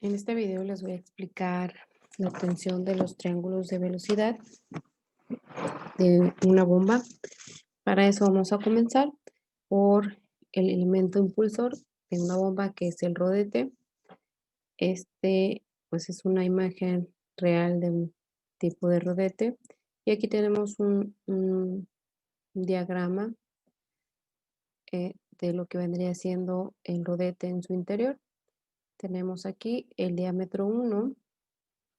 En este video les voy a explicar la obtención de los triángulos de velocidad de una bomba. Para eso vamos a comenzar por el elemento impulsor de una bomba, que es el rodete. Pues es una imagen real de un tipo de rodete. Y aquí tenemos un diagrama de lo que vendría siendo el rodete en su interior. Tenemos aquí el diámetro 1,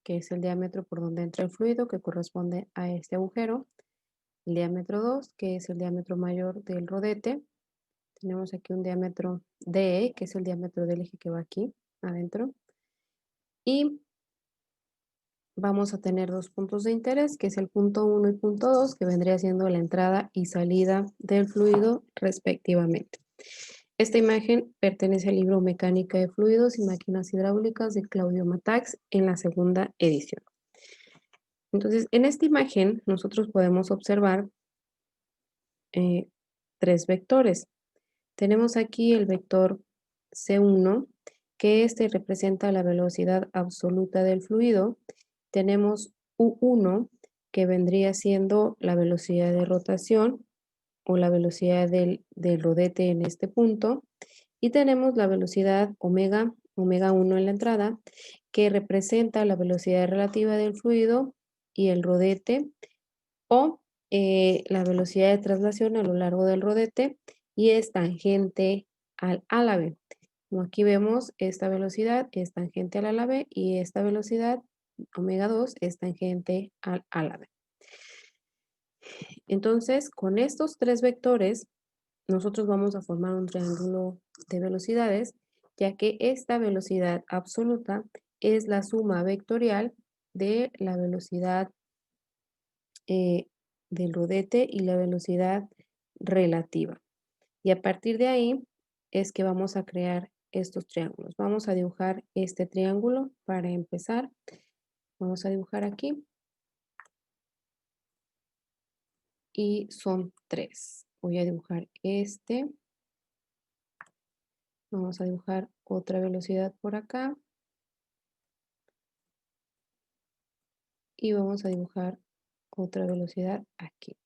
que es el diámetro por donde entra el fluido, que corresponde a este agujero. El diámetro 2, que es el diámetro mayor del rodete. Tenemos aquí un diámetro DE, que es el diámetro del eje que va aquí adentro. Y vamos a tener dos puntos de interés, que es el punto 1 y punto 2, que vendría siendo la entrada y salida del fluido respectivamente. Esta imagen pertenece al libro Mecánica de Fluidos y Máquinas Hidráulicas de Claudio Matax en la segunda edición. Entonces, en esta imagen nosotros podemos observar tres vectores. Tenemos aquí el vector C1, que representa la velocidad absoluta del fluido. Tenemos U1, que vendría siendo la velocidad de rotación o la velocidad del rodete en este punto. Y tenemos la velocidad omega 1 en la entrada, que representa la velocidad relativa del fluido y el rodete, o la velocidad de traslación a lo largo del rodete, y es tangente al álave. Como aquí vemos, esta velocidad es tangente al álave y esta velocidad, omega 2, es tangente al álave. Entonces, con estos tres vectores, nosotros vamos a formar un triángulo de velocidades, ya que esta velocidad absoluta es la suma vectorial de la velocidad del rodete y la velocidad relativa. Y a partir de ahí es que vamos a crear estos triángulos. Vamos a dibujar este triángulo para empezar. Vamos a dibujar aquí. Y son tres. Voy a dibujar este. Vamos a dibujar otra velocidad por acá. Y vamos a dibujar otra velocidad aquí.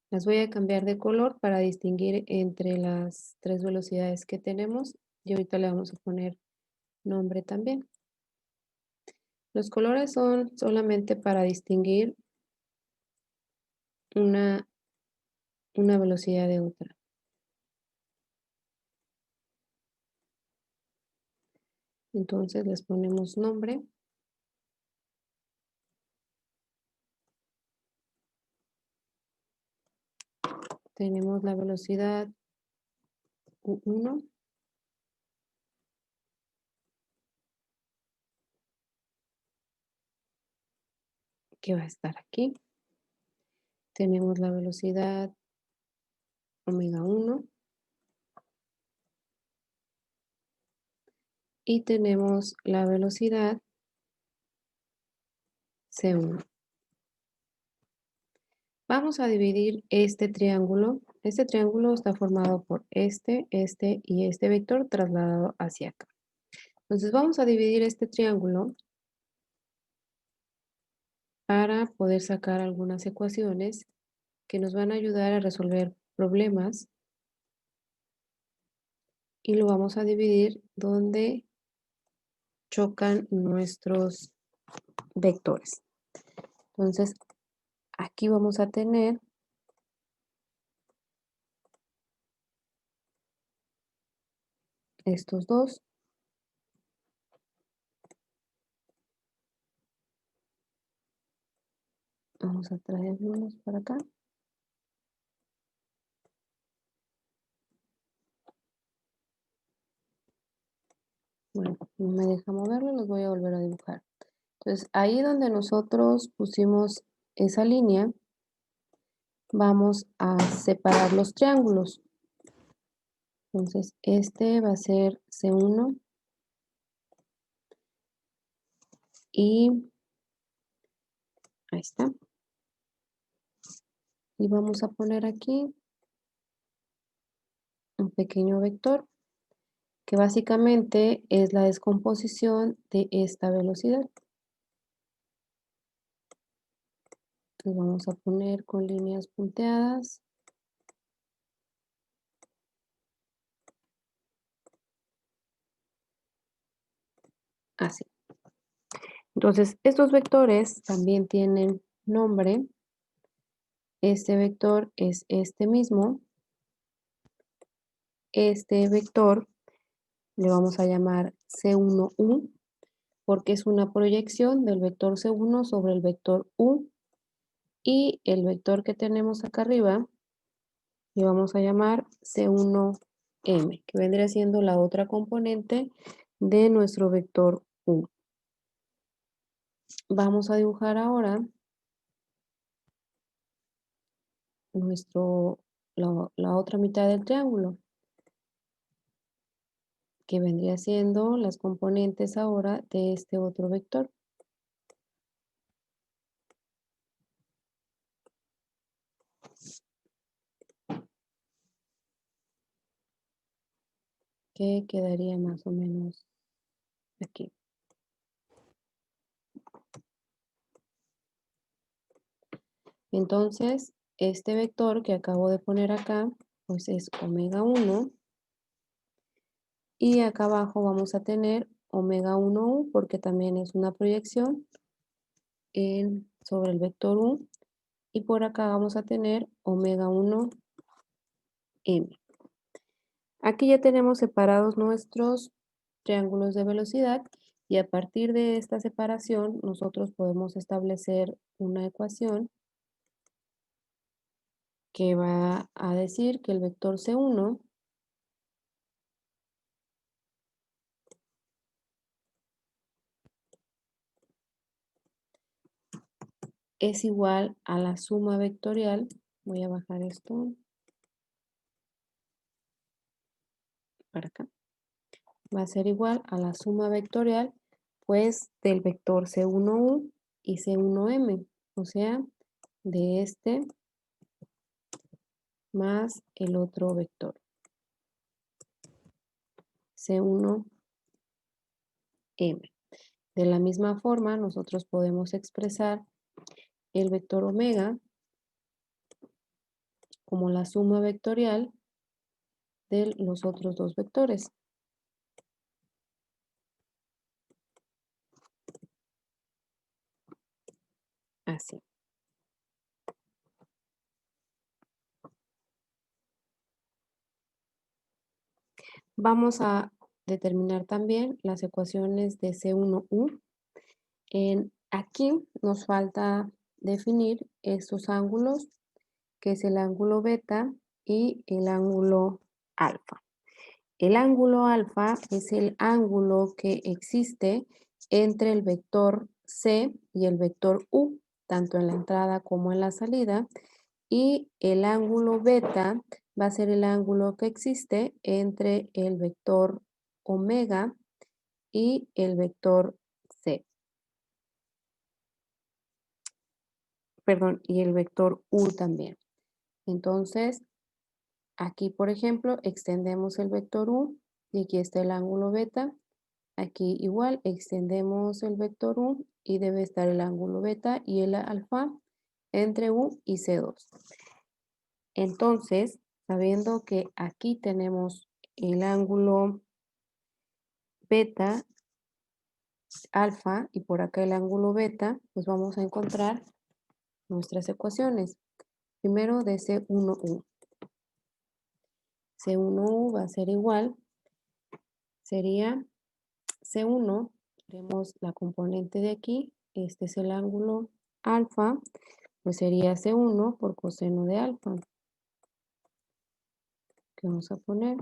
Las voy a cambiar de color para distinguir entre las tres velocidades que tenemos. Y ahorita le vamos a poner nombre también. Los colores son solamente para distinguir una velocidad de otra. Entonces les ponemos nombre. Tenemos la velocidad U1. Que va a estar aquí. Tenemos la velocidad omega 1. Y tenemos la velocidad C1. Vamos a dividir este triángulo. Este triángulo está formado por este y este vector trasladado hacia acá. Entonces vamos a dividir este triángulo para poder sacar algunas ecuaciones que nos van a ayudar a resolver problemas. Y lo vamos a dividir donde chocan nuestros vectores. Entonces, aquí vamos a tener estos dos. Vamos a traerlos para acá. Bueno, no me deja moverlo, los voy a volver a dibujar. Entonces, ahí donde nosotros pusimos esa línea, vamos a separar los triángulos. Entonces, este va a ser C1 y ahí está. Y vamos a poner aquí un pequeño vector que básicamente es la descomposición de esta velocidad. Entonces vamos a poner con líneas punteadas. Así. Entonces, estos vectores también tienen nombre. Este vector es este mismo. Este vector le vamos a llamar C1U porque es una proyección del vector C1 sobre el vector U. Y el vector que tenemos acá arriba le vamos a llamar C1M, que vendría siendo la otra componente de nuestro vector U. Vamos a dibujar ahora la otra mitad del triángulo, que vendría siendo las componentes ahora de este otro vector. Que quedaría más o menos aquí. Entonces, este vector que acabo de poner acá, pues es omega 1. Y acá abajo vamos a tener omega 1U porque también es una proyección sobre el vector U. Y por acá vamos a tener omega 1M. Aquí ya tenemos separados nuestros triángulos de velocidad y a partir de esta separación nosotros podemos establecer una ecuación que va a decir que el vector C1 es igual a la suma vectorial. Voy a bajar esto para acá. Va a ser igual a la suma vectorial, pues, del vector C1U y C1M, o sea, de este más el otro vector, C1M. De la misma forma, nosotros podemos expresar el vector omega como la suma vectorial de los otros dos vectores. Así. Vamos a determinar también las ecuaciones de C1U. Aquí nos falta definir estos ángulos, que es el ángulo beta y el ángulo alfa. El ángulo alfa es el ángulo que existe entre el vector C y el vector U, tanto en la entrada como en la salida, y el ángulo beta va a ser el ángulo que existe entre el vector omega y el vector C. Perdón, y el vector U también. Entonces, aquí, por ejemplo, extendemos el vector U y aquí está el ángulo beta. Aquí igual extendemos el vector U y debe estar el ángulo beta y el alfa entre U y C2. Entonces, sabiendo que aquí tenemos el ángulo beta, alfa y por acá el ángulo beta, pues vamos a encontrar nuestras ecuaciones. Primero de C1U. C1U va a ser igual, sería C1, tenemos la componente de aquí, este es el ángulo alfa, pues sería C1 por coseno de alfa, que vamos a poner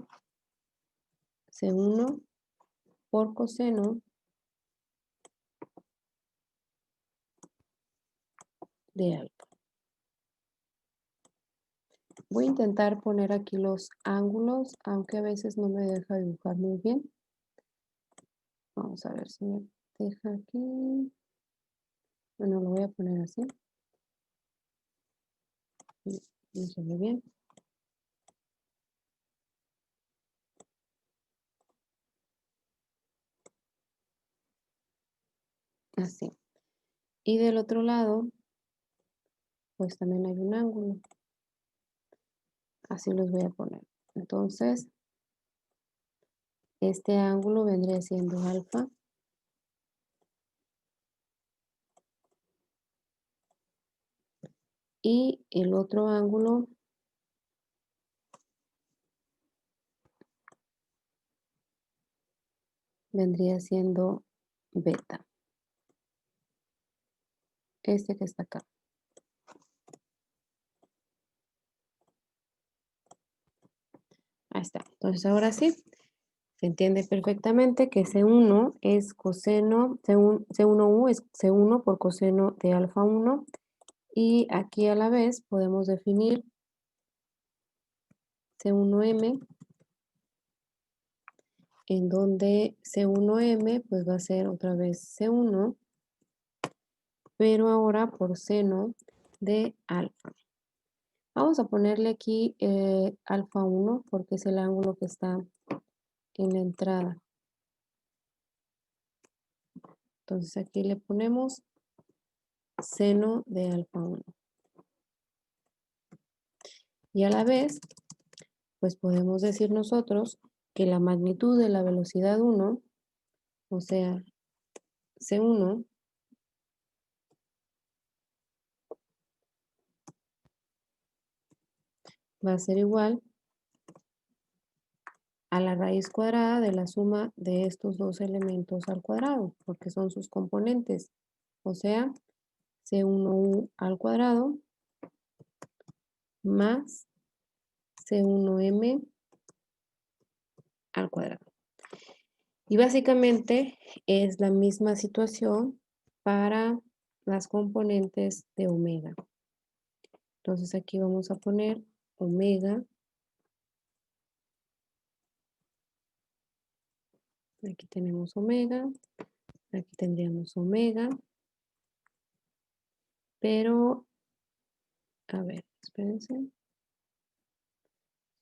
C1 por coseno de alfa. Voy a intentar poner aquí los ángulos, aunque a veces no me deja dibujar muy bien. Vamos a ver si me deja aquí. Bueno, lo voy a poner así. No se ve bien. así. Y del otro lado, pues también hay un ángulo. Así los voy a poner. Entonces, este ángulo vendría siendo alfa y el otro ángulo vendría siendo beta, este que está acá. Ahí está. Entonces, ahora sí, se entiende perfectamente que C1 es coseno, C1U es C1 por coseno de alfa 1 y aquí a la vez podemos definir C1M en donde C1M pues va a ser otra vez C1, pero ahora por seno de alfa. Vamos a ponerle aquí alfa 1 porque es el ángulo que está en la entrada. Entonces aquí le ponemos seno de alfa 1. Y a la vez, pues podemos decir nosotros que la magnitud de la velocidad 1, o sea, C1, va a ser igual a la raíz cuadrada de la suma de estos dos elementos al cuadrado, porque son sus componentes, o sea, C1U al cuadrado más C1M al cuadrado. Y básicamente es la misma situación para las componentes de omega. Entonces aquí vamos a poner omega. Aquí tenemos omega. Aquí tendríamos omega. Pero, a ver, espérense.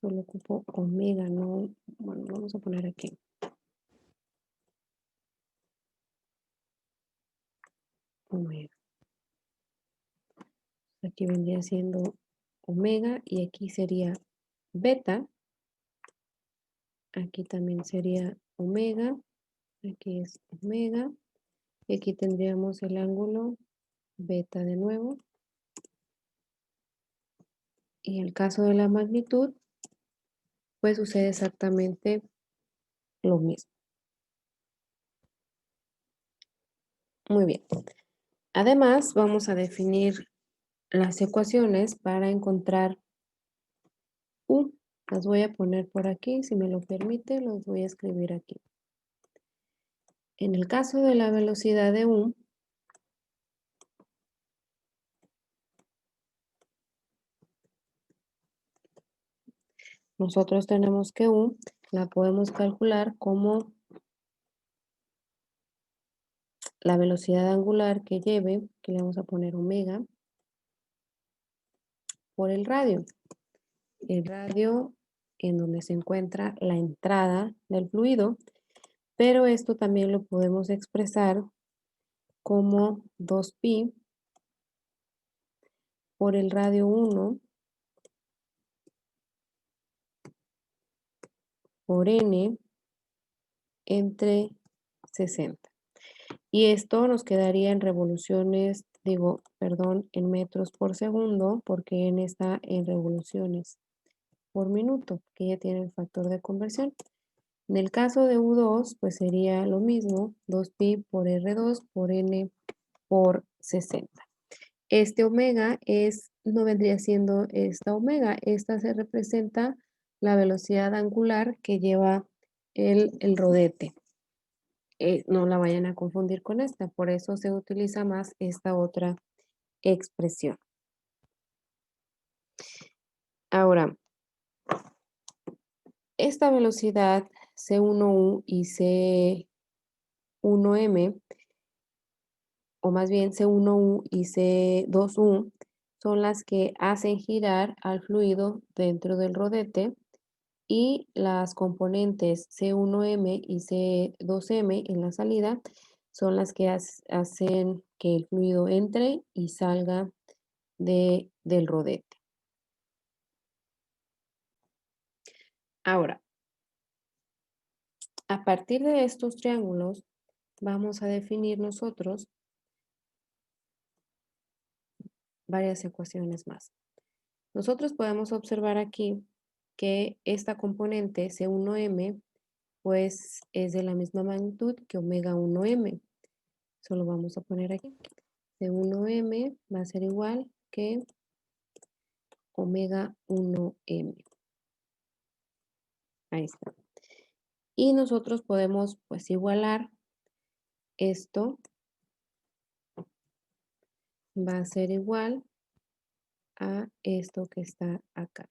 Solo ocupo omega, no. Bueno, vamos a poner aquí. Omega. Aquí vendría siendo omega y aquí sería beta. Aquí también sería omega. Aquí es omega. Y aquí tendríamos el ángulo beta de nuevo. Y en el caso de la magnitud, pues sucede exactamente lo mismo. Muy bien. Además, vamos a definir las ecuaciones para encontrar U. Las voy a poner por aquí, si me lo permite, los voy a escribir aquí. En el caso de la velocidad de U, nosotros tenemos que U la podemos calcular como la velocidad angular que lleve, que le vamos a poner omega, por el radio. El radio en donde se encuentra la entrada del fluido, pero esto también lo podemos expresar como 2pi por el radio 1 por n entre 60. Y esto nos quedaría en revoluciones, digo, perdón, en metros por segundo, porque n está en revoluciones por minuto, que ya tiene el factor de conversión. En el caso de U2, pues sería lo mismo, 2pi por R2 por n por 60. Este omega no vendría siendo esta omega, esta se representa la velocidad angular que lleva el rodete. No la vayan a confundir con esta, por eso se utiliza más esta otra expresión. Ahora, esta velocidad C1U y C1M, o más bien C1U y C2U, son las que hacen girar al fluido dentro del rodete y las componentes C1M y C2M en la salida son las que hacen que el fluido entre y salga del rodete. Ahora, a partir de estos triángulos, vamos a definir nosotros varias ecuaciones más. Nosotros podemos observar aquí que esta componente C1M pues es de la misma magnitud que omega 1M. Eso lo vamos a poner aquí. C1M va a ser igual que omega 1M. Ahí está. Y nosotros podemos pues igualar esto, va a ser igual a esto que está acá.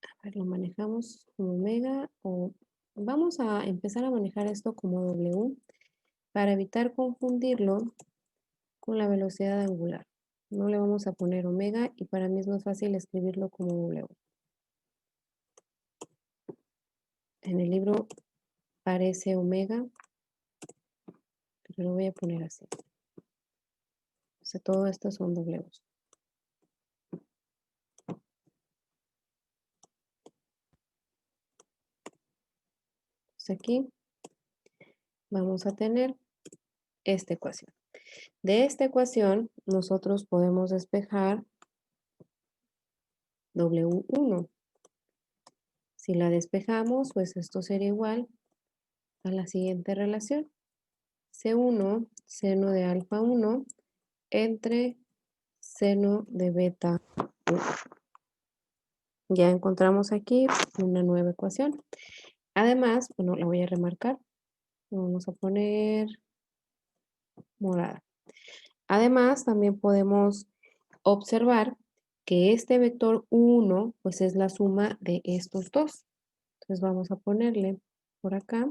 A ver, lo manejamos como omega o vamos a empezar a manejar esto como W para evitar confundirlo con la velocidad angular. No le vamos a poner omega y para mí es más fácil escribirlo como W. En el libro parece omega, pero lo voy a poner así. O sea, todo esto son Ws. Entonces aquí vamos a tener esta ecuación. De esta ecuación nosotros podemos despejar W1. Si la despejamos, pues esto sería igual a la siguiente relación. C1, seno de alfa 1, entre seno de beta 1. Ya encontramos aquí una nueva ecuación. Además, bueno, la voy a remarcar. Vamos a poner morada. Además, también podemos observar que este vector 1, pues es la suma de estos dos. Entonces vamos a ponerle por acá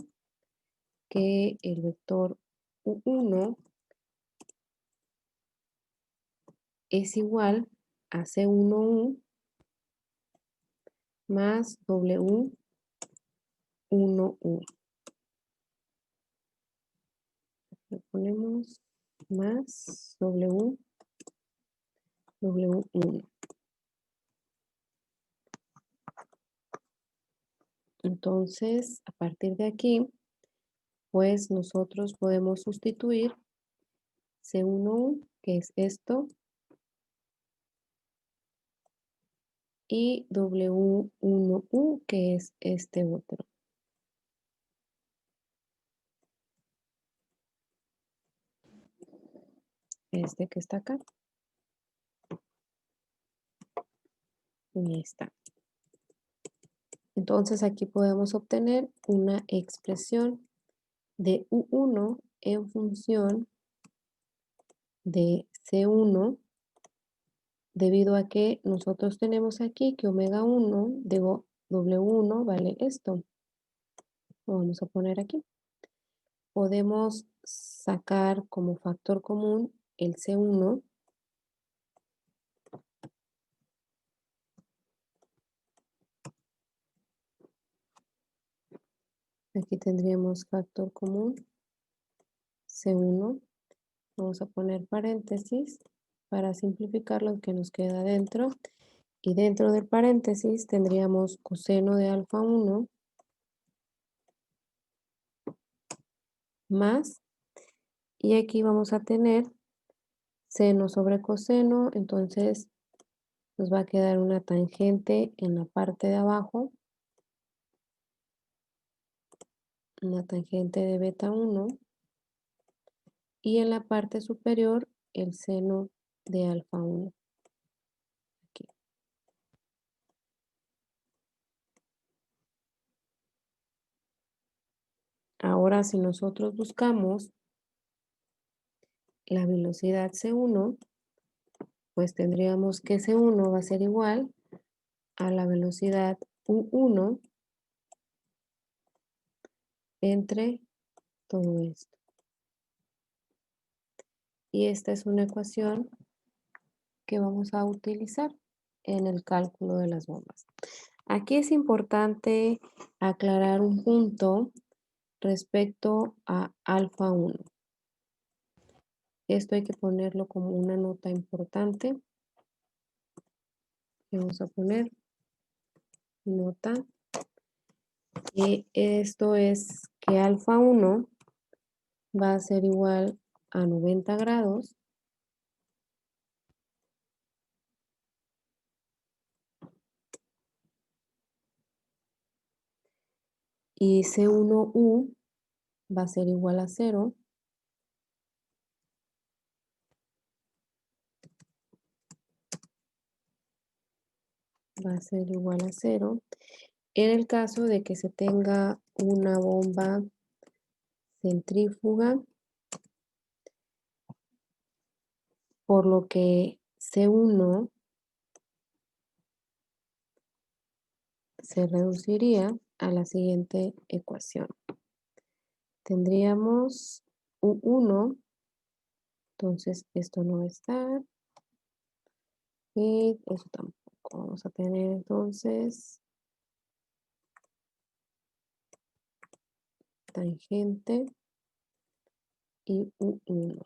que el vector U1 es igual a C1U más W1U le ponemos más W1. Entonces, a partir de aquí, pues nosotros podemos sustituir C1U, que es esto, y W1U, que es este otro. Este que está acá. Y ahí está. Entonces aquí podemos obtener una expresión de U1 en función de C1, debido a que nosotros tenemos aquí que omega 1, digo, W1 vale esto. Lo vamos a poner aquí. Podemos sacar como factor común el C1. Aquí tendríamos factor común C1. Vamos a poner paréntesis para simplificar lo que nos queda dentro. Y dentro del paréntesis tendríamos coseno de alfa 1 más. Y aquí vamos a tener seno sobre coseno. Entonces nos va a quedar una tangente en la parte de abajo. Una tangente de beta 1. Y en la parte superior el seno de alfa 1. Aquí. Ahora si nosotros buscamos la velocidad C1, pues tendríamos que C1 va a ser igual a la velocidad U1 entre todo esto. Y esta es una ecuación que vamos a utilizar en el cálculo de las bombas. Aquí es importante aclarar un punto respecto a alfa 1. Esto hay que ponerlo como una nota importante. Vamos a poner nota. Y esto es que alfa 1 va a ser igual a 90 grados y C1U va a ser igual a 0. Va a ser igual a 0. En el caso de que se tenga una bomba centrífuga, por lo que C1 se reduciría a la siguiente ecuación. Tendríamos U1, entonces esto no va a estar, y eso tampoco. Vamos a tener entonces tangente y U1.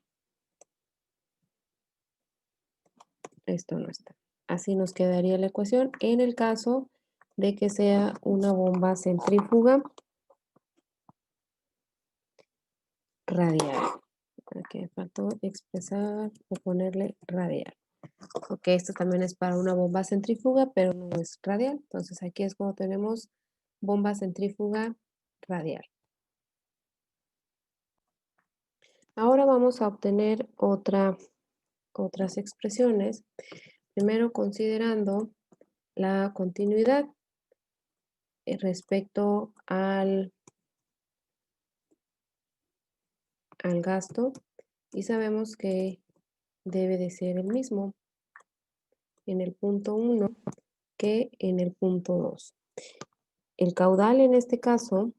Esto no está. Así nos quedaría la ecuación en el caso de que sea una bomba centrífuga radial. Aquí faltó expresar o ponerle radial. Ok, esto también es para una bomba centrífuga, pero no es radial. Entonces aquí es cuando tenemos bomba centrífuga radial. Ahora vamos a obtener otras expresiones. Primero considerando la continuidad respecto al gasto y sabemos que debe de ser el mismo en el punto 1 que en el punto 2. El caudal en este caso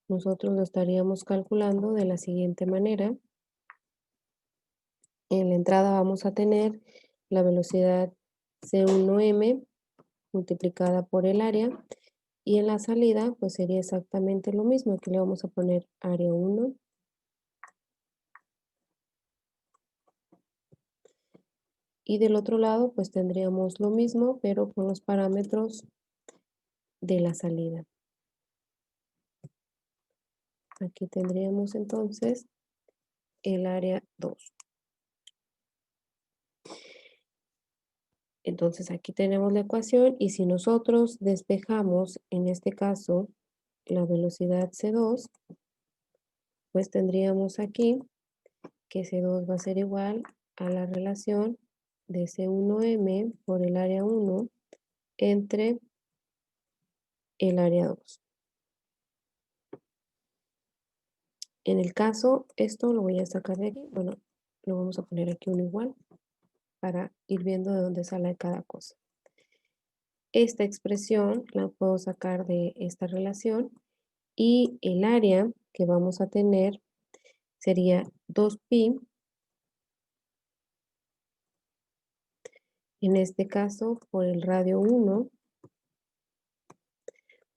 nosotros lo estaríamos calculando de la siguiente manera. En la entrada vamos a tener la velocidad C1m multiplicada por el área y en la salida pues sería exactamente lo mismo. Aquí le vamos a poner área 1 y del otro lado pues tendríamos lo mismo pero con los parámetros de la salida. Aquí tendríamos entonces el área 2. Entonces aquí tenemos la ecuación y si nosotros despejamos en este caso la velocidad C2, pues tendríamos aquí que C2 va a ser igual a la relación de C1m por el área 1 entre el área 2. En el caso, esto lo voy a sacar de aquí, bueno, lo vamos a poner aquí un igual para ir viendo de dónde sale cada cosa. Esta expresión la puedo sacar de esta relación y el área que vamos a tener sería 2pi, en este caso por el radio 1,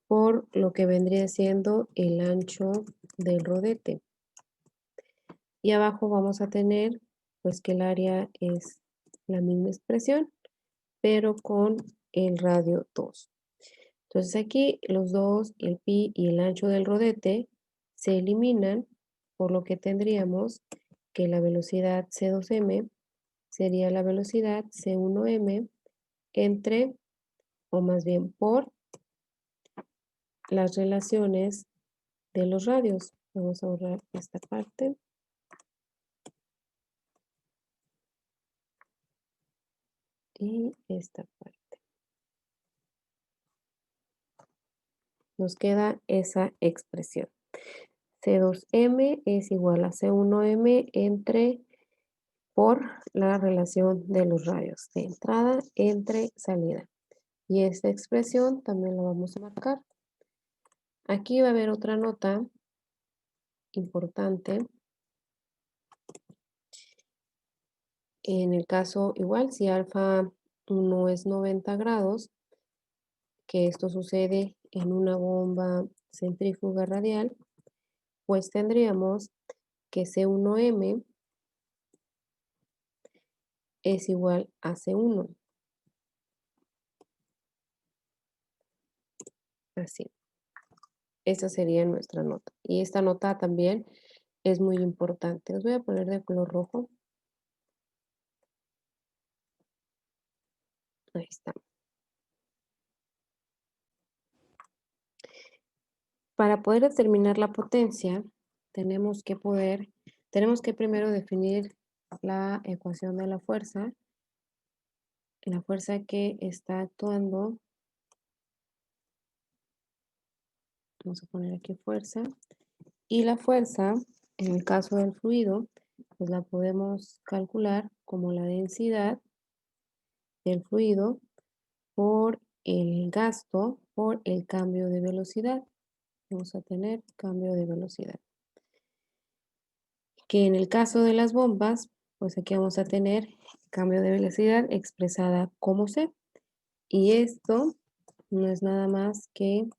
por lo que vendría siendo el ancho del rodete. Y abajo vamos a tener pues que el área es la misma expresión, pero con el radio 2. Entonces aquí los 2, el pi y el ancho del rodete se eliminan, por lo que tendríamos que la velocidad C2m sería la velocidad C1m entre, o más bien por, las relaciones de los radios. Vamos a borrar esta parte. Y esta parte. Nos queda esa expresión. C2m es igual a C1m entre por la relación de los radios de entrada entre salida. Y esta expresión también la vamos a marcar. Aquí va a haber otra nota importante. En el caso igual, si alfa 1 es 90 grados, que esto sucede en una bomba centrífuga radial, pues tendríamos que C1M es igual a C1. Así, esa sería nuestra nota. Y esta nota también es muy importante. Los voy a poner de color rojo. Ahí está. Para poder determinar la potencia, tenemos que primero definir la ecuación de la fuerza que está actuando. Vamos a poner aquí fuerza. Y la fuerza, en el caso del fluido, pues la podemos calcular como la densidad del fluido por el gasto por el cambio de velocidad. Vamos a tener cambio de velocidad. Que en el caso de las bombas, pues aquí vamos a tener cambio de velocidad expresada como C. Y esto no es nada más que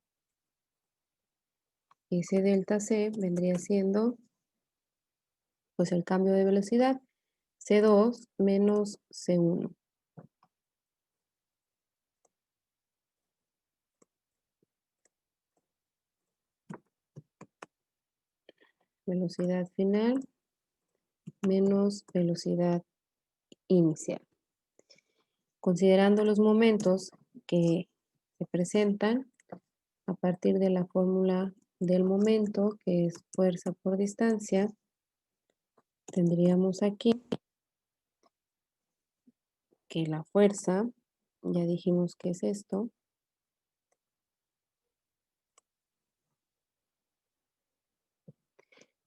ese delta C vendría siendo pues el cambio de velocidad C2 menos C1. Velocidad final menos velocidad inicial. Considerando los momentos que se presentan a partir de la fórmula del momento, que es fuerza por distancia, tendríamos aquí que la fuerza, ya dijimos que es esto,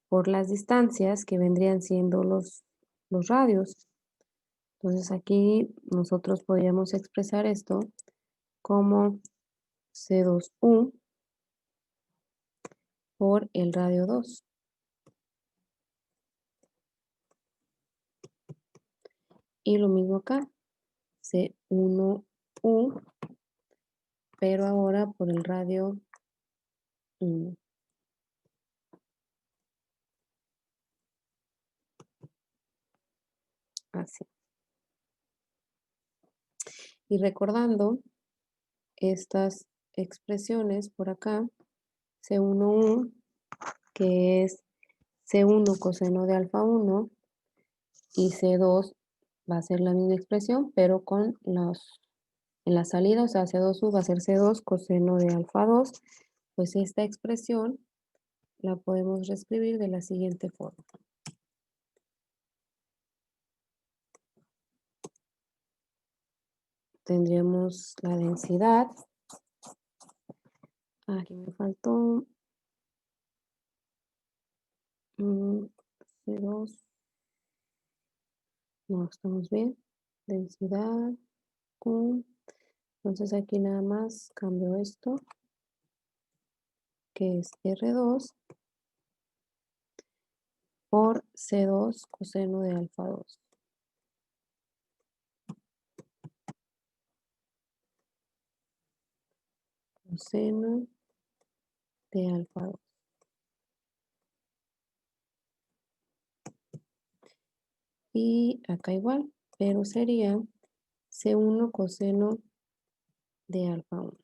por las distancias que vendrían siendo los radios. Entonces aquí nosotros podríamos expresar esto como C2U por el radio 2. Y lo mismo acá, C1U, pero ahora por el radio 1. Así. Y recordando estas expresiones por acá, C1U, que es C1 coseno de alfa 1, y C2 va a ser la misma expresión, pero con en la salida, o sea, C2U va a ser C2 coseno de alfa 2, pues esta expresión la podemos reescribir de la siguiente forma. Tendríamos la densidad, aquí me faltó C2, no, estamos bien, densidad, Q, entonces aquí nada más cambio esto, que es R2, por C2 coseno de alfa 2. Coseno de alfa 2. Y acá igual, pero sería C1 coseno de alfa 1.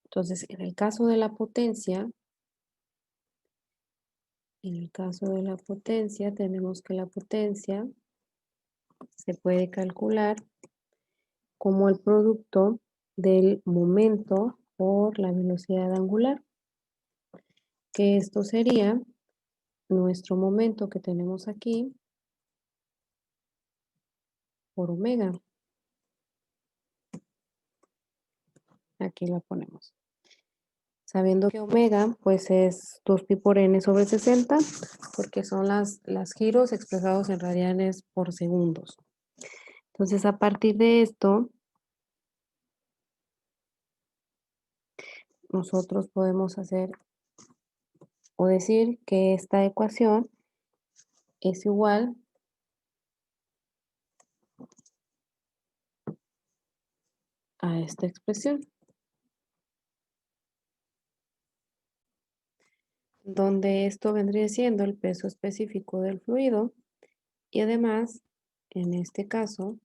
Entonces, en el caso de la potencia, tenemos que la potencia se puede calcular como el producto del momento por la velocidad angular, que esto sería nuestro momento que tenemos aquí por omega. Aquí la ponemos. Sabiendo que omega pues es 2pi por n sobre 60, porque son las giros expresados en radianes por segundos. Entonces, a partir de esto, nosotros podemos hacer o decir que esta ecuación es igual a esta expresión, donde esto vendría siendo el peso específico del fluido y además, en este caso,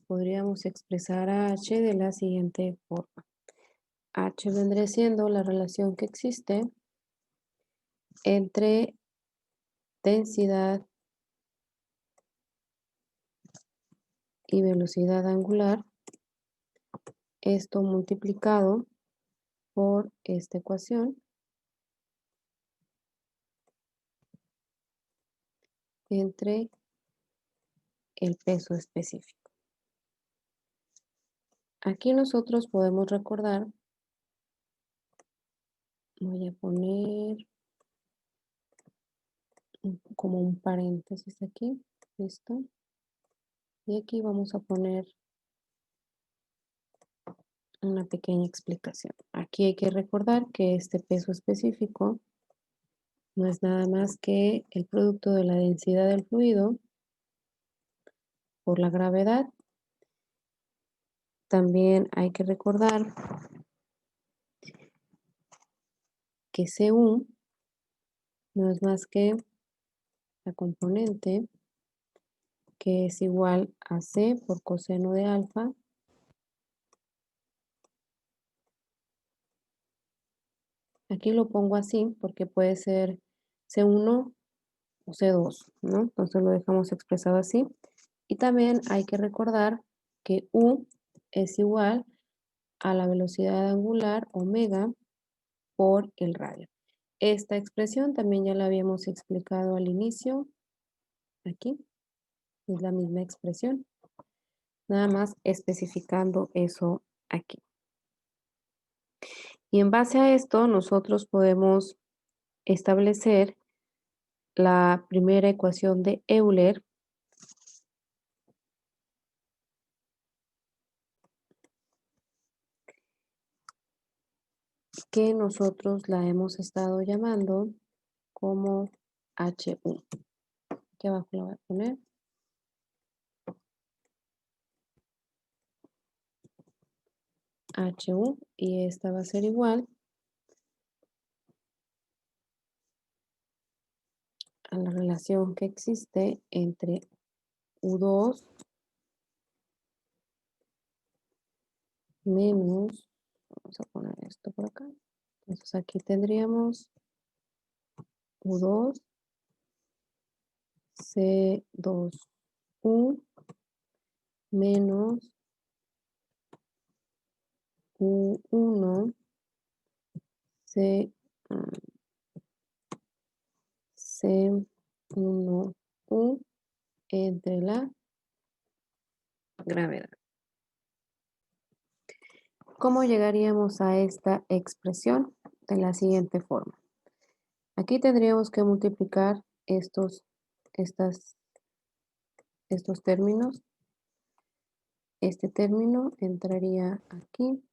podríamos expresar a H de la siguiente forma. H vendría siendo la relación que existe entre densidad y velocidad angular, esto multiplicado por esta ecuación entre el peso específico. Aquí nosotros podemos recordar, voy a poner como un paréntesis aquí, listo. Y aquí vamos a poner una pequeña explicación. Aquí hay que recordar que este peso específico no es nada más que el producto de la densidad del fluido por la gravedad. También hay que recordar que Cu no es más que la componente que es igual a C por coseno de alfa. Aquí lo pongo así porque puede ser C1 o C2, ¿no? Entonces lo dejamos expresado así. Y también hay que recordar que U es igual a la velocidad angular omega por el radio. Esta expresión también ya la habíamos explicado al inicio, aquí, es la misma expresión, nada más especificando eso aquí. Y en base a esto, nosotros podemos establecer la primera ecuación de Euler, que nosotros la hemos estado llamando como HU. Aquí abajo la voy a poner. HU, y esta va a ser igual a la relación que existe entre U2 menos, vamos a poner esto por acá. Entonces aquí tendríamos U2 C2U menos U1 C, C1U entre la gravedad. ¿Cómo llegaríamos a esta expresión? De la siguiente forma. Aquí tendríamos que multiplicar estos términos. Este término entraría aquí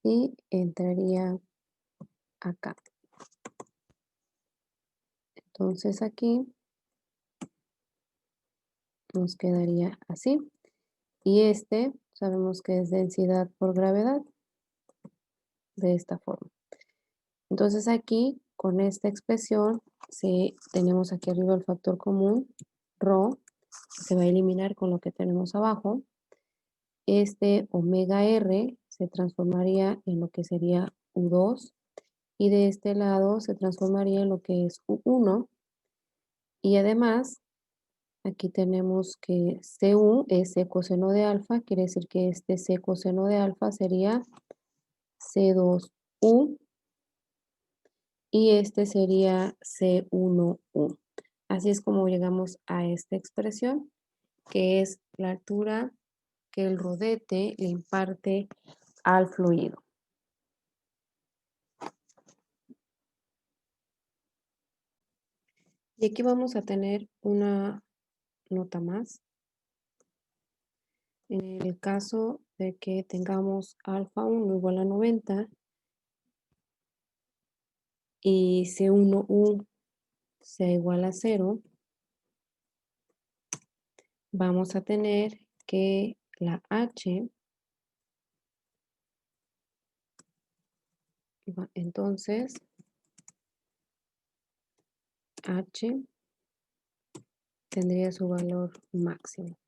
y entraría acá. Entonces aquí nos quedaría así. Y este sabemos que es densidad por gravedad, de esta forma. Entonces aquí, con esta expresión, si tenemos aquí arriba el factor común, ρ, se va a eliminar con lo que tenemos abajo. Este omega r se transformaría en lo que sería U2 y de este lado se transformaría en lo que es U1 y además aquí tenemos que Cu es C coseno de alfa, quiere decir que este C coseno de alfa sería C2U y este sería C1U. Así es como llegamos a esta expresión, que es la altura que el rodete le imparte al fluido. Y aquí vamos a tener una nota más. En el caso de que tengamos alfa 1 igual a 90, y C1U sea igual a cero, vamos a tener que la H, entonces H tendría su valor máximo.